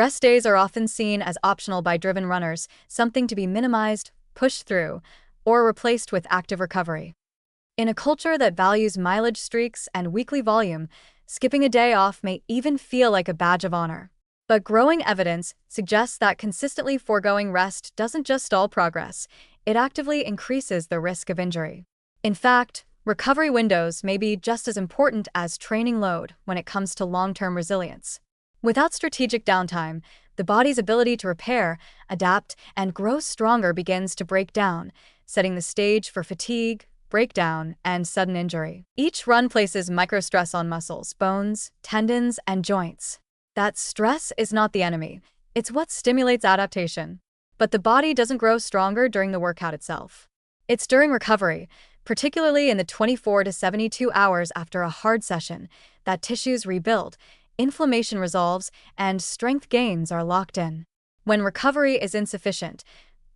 Rest days are often seen as optional by driven runners, something to be minimized, pushed through, or replaced with active recovery. In a culture that values mileage streaks and weekly volume, skipping a day off may even feel like a badge of honor. But growing evidence suggests that consistently foregoing rest doesn't just stall progress, it actively increases the risk of injury. In fact, recovery windows may be just as important as training load when it comes to long-term resilience. Without strategic downtime, the body's ability to repair, adapt, and grow stronger begins to break down, setting the stage for fatigue, breakdown, and sudden injury. Each run places microstress on muscles, bones, tendons, and joints. That stress is not the enemy, it's what stimulates adaptation. But the body doesn't grow stronger during the workout itself. It's during recovery, particularly in the 24 to 72 hours after a hard session, that tissues rebuild, inflammation resolves, and strength gains are locked in. When recovery is insufficient,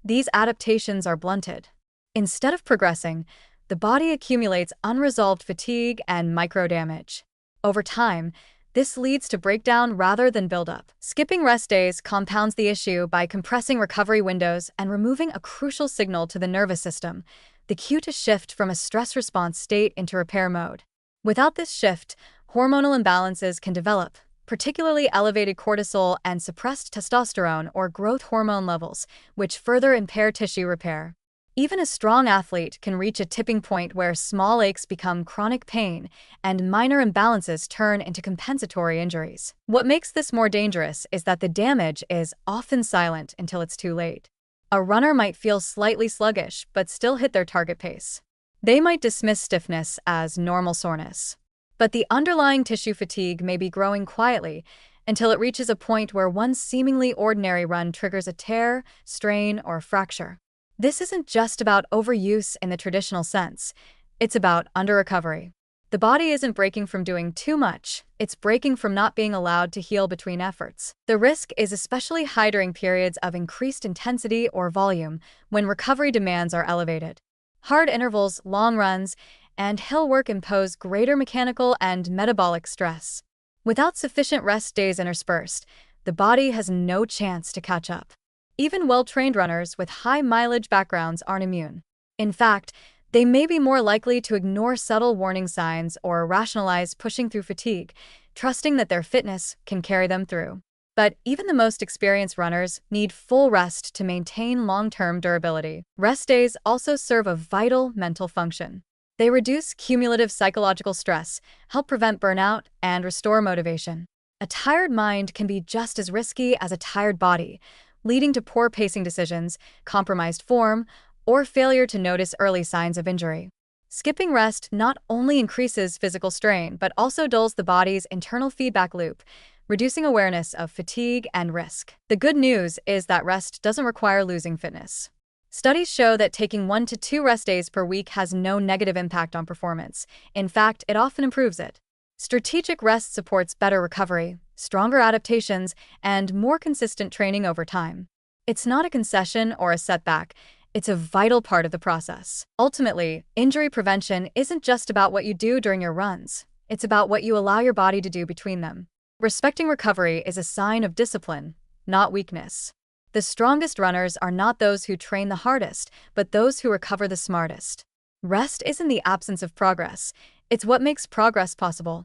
these adaptations are blunted. Instead of progressing, the body accumulates unresolved fatigue and microdamage. Over time, this leads to breakdown rather than buildup. Skipping rest days compounds the issue by compressing recovery windows and removing a crucial signal to the nervous system, the cue to shift from a stress response state into repair mode. Without this shift, hormonal imbalances can develop, particularly elevated cortisol and suppressed testosterone or growth hormone levels, which further impair tissue repair. Even a strong athlete can reach a tipping point where small aches become chronic pain and minor imbalances turn into compensatory injuries. What makes this more dangerous is that the damage is often silent until it's too late. A runner might feel slightly sluggish but still hit their target pace. They might dismiss stiffness as normal soreness. But the underlying tissue fatigue may be growing quietly until it reaches a point where one seemingly ordinary run triggers a tear, strain, or fracture. This isn't just about overuse in the traditional sense, it's about under-recovery. The body isn't breaking from doing too much, it's breaking from not being allowed to heal between efforts. The risk is especially high during periods of increased intensity or volume, when recovery demands are elevated. Hard intervals, long runs, and hill work impose greater mechanical and metabolic stress. Without sufficient rest days interspersed, the body has no chance to catch up. Even well-trained runners with high mileage backgrounds aren't immune. In fact, they may be more likely to ignore subtle warning signs or rationalize pushing through fatigue, trusting that their fitness can carry them through. But even the most experienced runners need full rest to maintain long-term durability. Rest days also serve a vital mental function. They reduce cumulative psychological stress, help prevent burnout, and restore motivation. A tired mind can be just as risky as a tired body, leading to poor pacing decisions, compromised form, or failure to notice early signs of injury. Skipping rest not only increases physical strain but also dulls the body's internal feedback loop, reducing awareness of fatigue and risk. The good news is that rest doesn't require losing fitness. Studies show that taking 1 to 2 rest days per week has no negative impact on performance. In fact, it often improves it. Strategic rest supports better recovery, stronger adaptations, and more consistent training over time. It's not a concession or a setback, it's a vital part of the process. Ultimately, injury prevention isn't just about what you do during your runs, it's about what you allow your body to do between them. Respecting recovery is a sign of discipline, not weakness. The strongest runners are not those who train the hardest, but those who recover the smartest. Rest isn't the absence of progress, it's what makes progress possible.